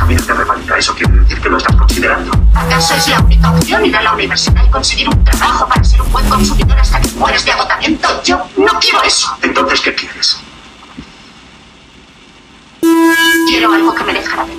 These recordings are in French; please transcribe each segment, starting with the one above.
examen de revalida. ¿Eso quiere decir que lo estás considerando? ¿Acaso es la única opción ir a la universidad y conseguir un trabajo para ser un buen consumidor hasta que mueres de agotamiento? Yo no quiero eso. Entonces, ¿qué quieres? Quiero algo que merezca la pena.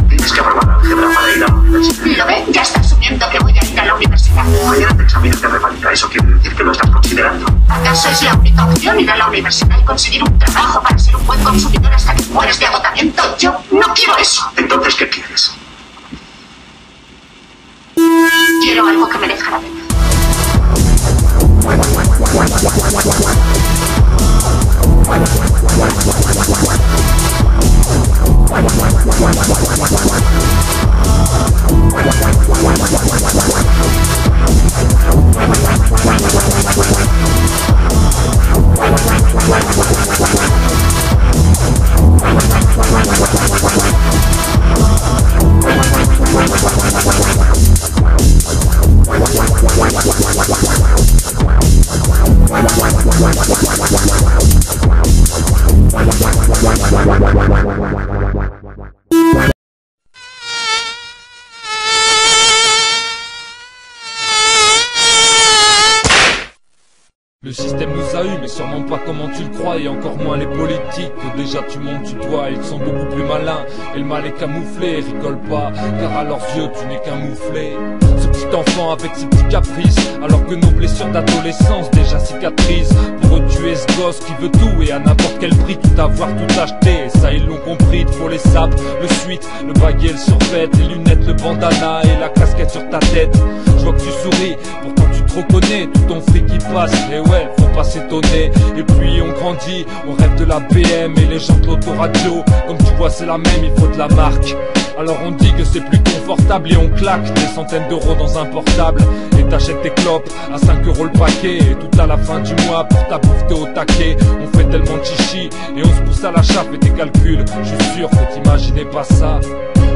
Tienes que aprobar álgebra para ir a la universidad. ¿Lo ve? Ya está asumiendo que voy a ir a la universidad. Mañana te examen de revalida. ¿Eso quiere decir que lo estás considerando? ¿Acaso es la única opción ir a la universidad y conseguir un trabajo para ser un buen consumidor hasta que mueres de agotamiento? Yo no quiero eso. Entonces, ¿qué quieres? Quiero algo que merezca la pena. Le système nous a eu, mais sûrement pas comment tu le crois, et encore moins les politiques, que déjà tu montes du doigt, ils sont beaucoup plus malins, et le mal est camouflé, rigole pas, car à leurs yeux tu n'es qu'un mouflé. Ce petit enfant avec ses petits caprices, alors que nos blessures d'adolescence déjà cicatrisent. Pour eux tu es ce gosse qui veut tout, et à n'importe quel prix, tout avoir, tout acheter, et ça ils l'ont compris, il faut les sapes, le suite, le baguet, le survêt, les lunettes, le bandana, et la casquette sur ta tête. Je vois que tu souris, pourtant tu te reconnais, tout ton fric qui passe, et ouais, faut pas s'étonner. Et puis on grandit, on rêve de la BM et les gens de l'autoradio. Comme tu vois c'est la même, il faut de la marque. Alors on dit que c'est plus confortable et on claque des centaines d'euros dans un portable. Et t'achètes tes clopes à 5 € le paquet. Et tout à la fin du mois pour ta bouffe t'es au taquet. On fait tellement de chichi et on se pousse à la chape et tes calculs. Je suis sûr que t'imaginais pas ça.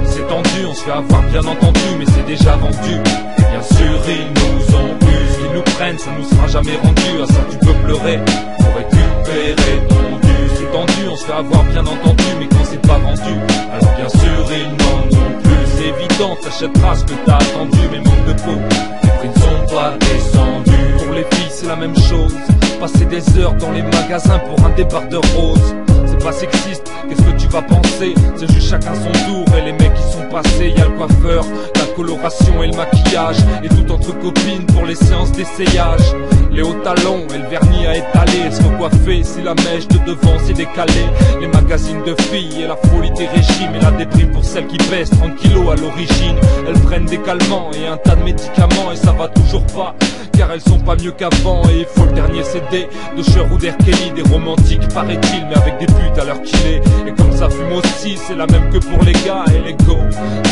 C'est C'est tendu, on se fait avoir bien entendu, mais c'est déjà vendu. Et bien sûr ils nous ont eu, ce qu'ils nous prennent ça nous sera jamais rendu. À ça tu peux pleurer pour récupérer ton dû. C'est tendu, on se fait avoir bien entendu, mais quand c'est pas vendu, alors bien sûr ils n'en ont plus. C'est évident, t'achèteras ce que t'as attendu, mais manque de peau, les prix ne sont pas descendus. Pour les filles c'est la même chose, passer des heures dans les magasins pour un débardeur rose. C'est pas sexiste, qu'est-ce que tu vas penser? C'est juste chacun son tour et les mecs qui sont passés. Y'a le coiffeur, la coloration et le maquillage, et tout entre copines pour les séances d'essayage. Les hauts talons et le vernis à étaler, se recoiffer si la mèche de devant s'est décalée. Les magazines de filles et la folie des régimes, et la déprime pour celles qui pèsent 30 kilos à l'origine. Elles prennent des calmants et un tas de médicaments et ça va toujours pas, car elles sont pas mieux qu'avant. Et il faut le dernier CD de Cher ou d'R. Kelly, des romantiques paraît-il, mais avec des putes à l'heure qu'il est. Et comme ça fume aussi, c'est la même que pour les gars. Et les go,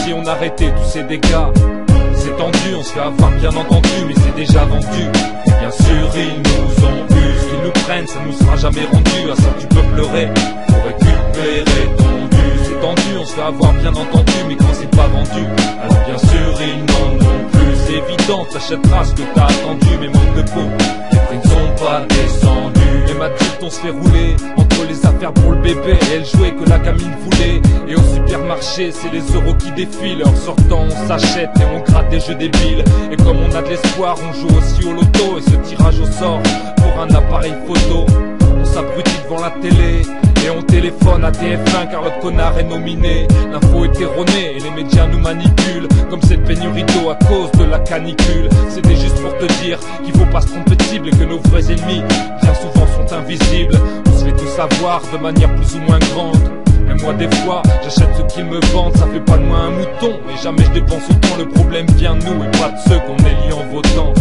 si on arrêtait tous ces dégâts. C'est tendu, on se fait avoir bien entendu, mais c'est déjà vendu. Et bien sûr ils nous ont eu, ce qu'ils nous prennent ça nous sera jamais rendu. À ça tu peux pleurer pour récupérer ton dû. C'est tendu, on se fait avoir bien entendu, mais quand c'est pas vendu, alors bien sûr ils n'en ont plus. C'est évident, t'achèteras ce que t'as attendu, mais manque de peau, les prix ne sont pas descendus. Et Mathilde on se fait rouler entre les affaires pour le bébé et elle jouait que la gamine voulait. Et au supermarché c'est les euros qui défilent, en sortant on s'achète et on gratte des jeux débiles. Et comme on a de l'espoir on joue aussi au loto, et ce tirage au sort pour un appareil photo. On s'abrutit devant la télé et on téléphone à TF1 car l'autre connard est nominé. L'info est erronée et les médias nous manipulent, comme cette pénurie d'eau à cause de la canicule. C'était juste pour te dire qu'il faut pas se tromper de cible et que nos vrais ennemis bien souvent sont invisibles. On se fait tout savoir de manière plus ou moins grande. Mais moi des fois j'achète ce qu'ils me vendent, ça fait pas de moi un mouton. Et jamais je dépense autant, le problème vient de nous et pas de ceux qu'on élit en votant.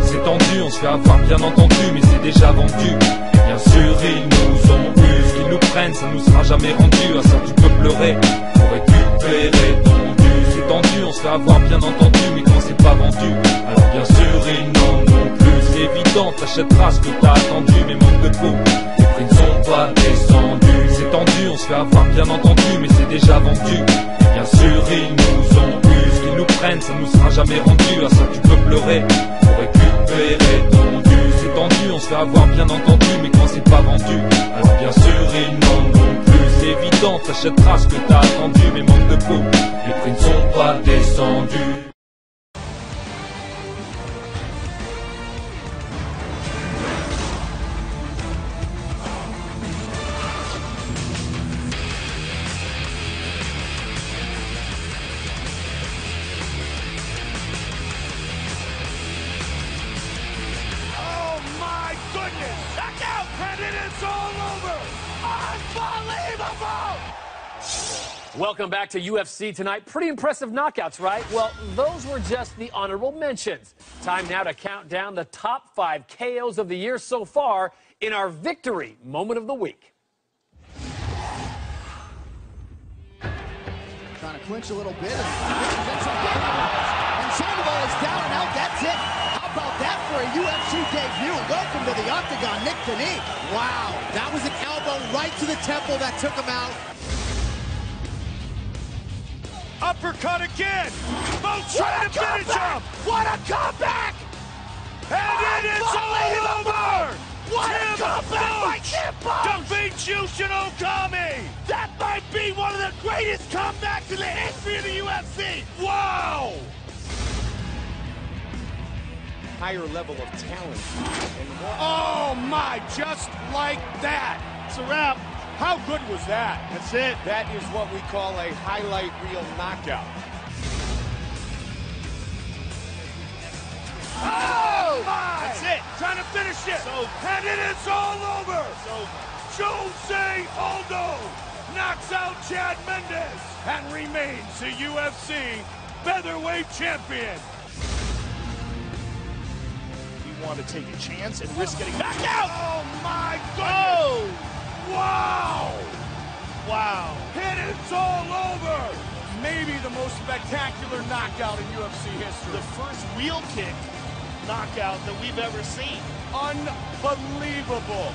C'est tendu, on se fait avoir bien entendu, mais c'est déjà vendu. Et bien sûr ils nous ont eu, ce qu'ils nous prennent ça nous sera jamais rendu. À ça tu peux pleurer pour récupérer ton dû. C'est tendu, on se fait avoir bien entendu, mais quand c'est pas vendu, alors bien sûr ils n'en ont plus. C'est évident, t'achèteras ce que t'as attendu, mais manque de peau, les prix ne sont pas descendus. C'est tendu, on se fait avoir bien entendu, mais c'est déjà vendu. Et bien sûr ils nous ont eu, ce qu'ils nous prennent ça nous sera jamais rendu. À ça tu peux pleurer pour récupérer ton dû. C'est tendu, on se fait avoir bien entendu, mais quand c'est pas vendu, alors bien sûr ils n'en ont plus. C'est évident, t'achèteras ce que t'as attendu, mais manque de peau, les prix ne sont pas descendus. Welcome back to UFC Tonight. Pretty impressive knockouts, right? Well, those were just the honorable mentions. Time now to count down the top 5 KOs of the year so far in our victory moment of the week. Trying to clinch a little bit. And Sandoval is down and out. That's it. How about that for a UFC debut? Welcome to the Octagon, Nick Kane. Wow, that was an elbow right to the temple that took him out. Uppercut again! Both trying to finish him! What a comeback! And it is all over! What a comeback by Tim Bones! Defeats Yushin Okami! That might be one of the greatest comebacks in the history of the UFC! Wow! Higher level of talent. Oh my, just like that! It's a wrap. How good was that? That's it. That is what we call a highlight reel knockout. Oh my! That's it. Trying to finish it. And it is all over. Jose Aldo knocks out Chad Mendes and remains the UFC featherweight champion. You want to take a chance and risk getting knocked out? Oh my goodness! Oh! Wow! Wow. And it's all over! Maybe the most spectacular knockout in UFC history. The first wheel kick knockout that we've ever seen. Unbelievable!